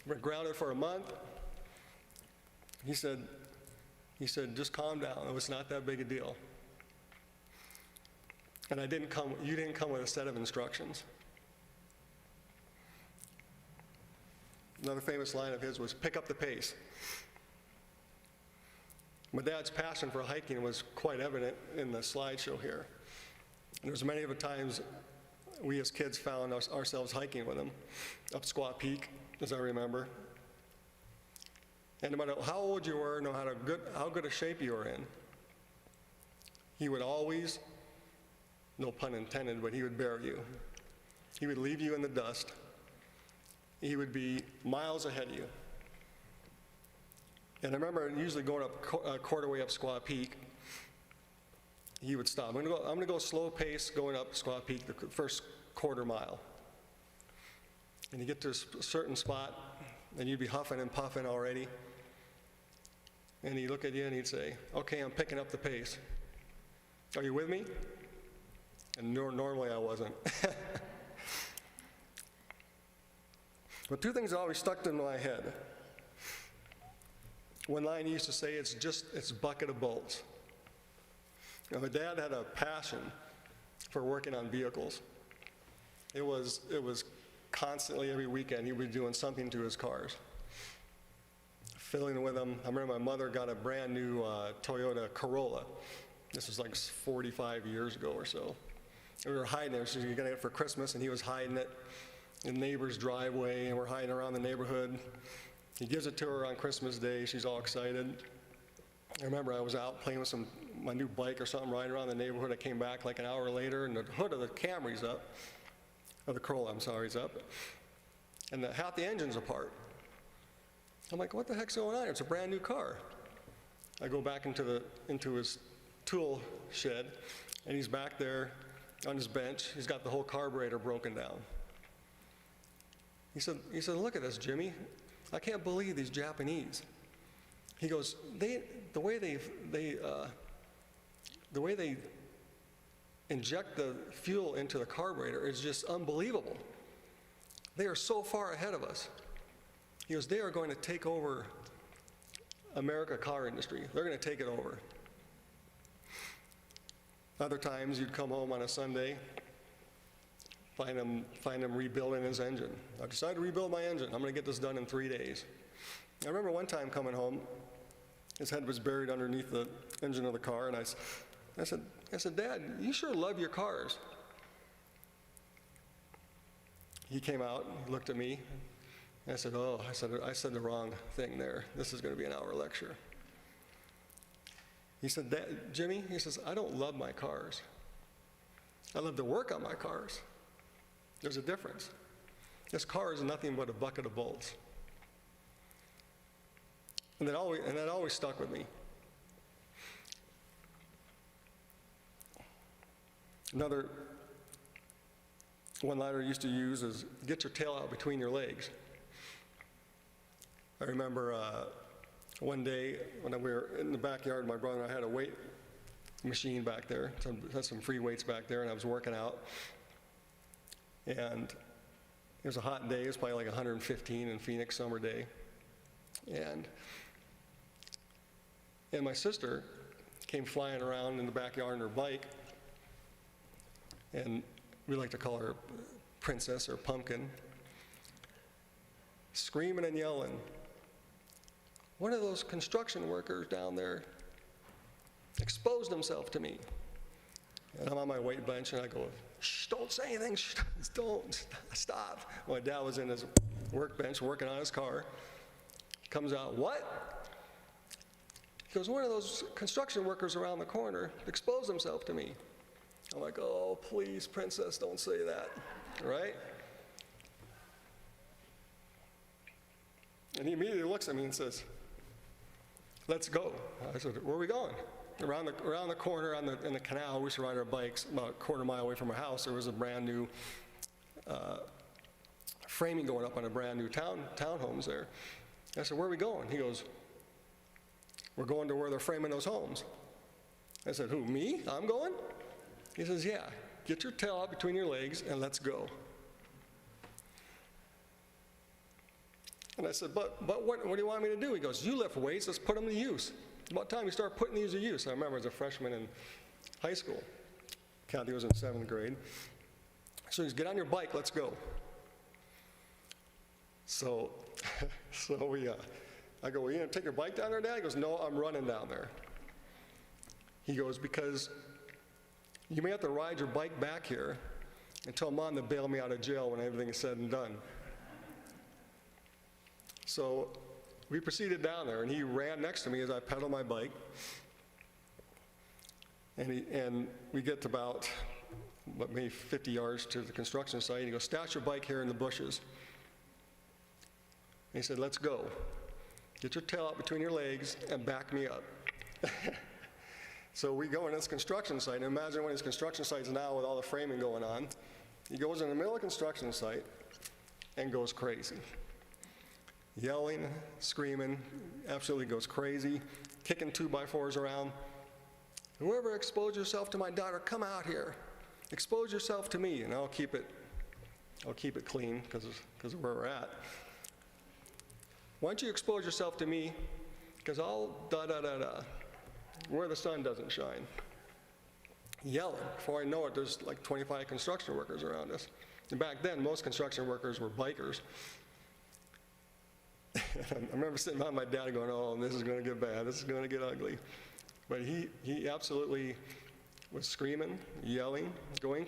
We're grounded for a month. He said, just calm down. It was not that big a deal. And you didn't come with a set of instructions. Another famous line of his was, pick up the pace. My dad's passion for hiking was quite evident in the slideshow here. And there's many of the times we as kids found ourselves hiking with him, up Squaw Peak, as I remember. And no matter how old you were, no matter how good a shape you were in, he would always, no pun intended, but he would bury you. He would leave you in the dust. He would be miles ahead of you. And I remember usually going up a quarter way up Squaw Peak, he would stop. I'm gonna go slow pace going up Squaw Peak the first quarter mile. And you get to a certain spot, and you'd be huffing and puffing already. And he'd look at you and he'd say, okay, I'm picking up the pace. Are you with me? And normally I wasn't. But two things always stuck in my head. One line he used to say, it's a bucket of bolts. Now, my dad had a passion for working on vehicles. It was constantly, every weekend, he was doing something to his cars. Fiddling with them. I remember my mother got a brand new Toyota Corolla. This was like 45 years ago or so. And we were hiding it. She was getting it for Christmas, and he was hiding it in the neighbor's driveway, and we're hiding around the neighborhood. He gives it to her on Christmas Day. She's all excited. I remember I was out playing with my new bike or something, riding around the neighborhood. I came back like an hour later, and the hood of the Camry's up, of the Corolla, I'm sorry, is up, and half the engine's apart. I'm like, what the heck's going on here? It's a brand new car. I go back into his tool shed, and he's back there on his bench. He's got the whole carburetor broken down. He said, look at this, Jimmy. I can't believe these Japanese. He goes, the way they inject the fuel into the carburetor is just unbelievable. They are so far ahead of us. He goes, they are going to take over America car industry. They're going to take it over. Other times you'd come home on a Sunday, find him rebuilding his engine. I decided to rebuild my engine. I'm going to get this done in 3 days. I remember one time coming home, his head was buried underneath the engine of the car, and I said, Dad, you sure love your cars. He came out, looked at me, and I said, oh, I said the wrong thing there. This is going to be an hour lecture. He said, Jimmy, he says, I don't love my cars. I love to work on my cars. There's a difference. This car is nothing but a bucket of bolts. And that always stuck with me. Another one-liner I used to use is, get your tail out between your legs. I remember one day when we were in the backyard, my brother and I had a weight machine back there, had some free weights back there, and I was working out. And it was a hot day. It was probably like 115 in Phoenix, summer day. And my sister came flying around in the backyard on her bike, and we like to call her Princess or Pumpkin, screaming and yelling, one of those construction workers down there exposed himself to me. And I'm on my weight bench, and I go, shh, don't say anything, shh, don't, stop. My dad was in his workbench working on his car. He comes out, what? He goes, one of those construction workers around the corner exposed himself to me. I'm like, oh, please, Princess, don't say that, right? And he immediately looks at me and says, let's go. I said, where are we going? Around the corner in the canal, we used to ride our bikes about a quarter mile away from our house. There was a brand new framing going up on a brand new townhomes there. I said, where are we going? He goes, we're going to where they're framing those homes. I said, who, me? I'm going? He says, yeah, get your tail out between your legs and let's go. And I said, but what do you want me to do? He goes, you lift weights, let's put them to use. It's about time you start putting these to use. I remember as a freshman in high school. Kathy was in 7th grade. So he goes, get on your bike, let's go. So, I go, well, you gonna take your bike down there, Dad? He goes, no, I'm running down there. He goes, because you may have to ride your bike back here and tell Mom to bail me out of jail when everything is said and done. So we proceeded down there, and he ran next to me as I pedaled my bike. And we get to about, maybe 50 yards to the construction site. And he goes, stash your bike here in the bushes. And he said, let's go. Get your tail out between your legs and back me up. So we go in this construction site, and imagine one of these construction sites now with all the framing going on. He goes in the middle of the construction site and goes crazy. Yelling, screaming, absolutely goes crazy, kicking 2x4s around. Whoever exposed yourself to my daughter, come out here. Expose yourself to me, and I'll keep it clean because of where we're at. Why don't you expose yourself to me, because I'll da-da-da-da, where the sun doesn't shine. Yelling. Before I know it, there's like 25 construction workers around us. And back then, most construction workers were bikers. I remember sitting behind my dad going, oh, this is going to get bad. This is going to get ugly. But he absolutely was screaming, yelling, going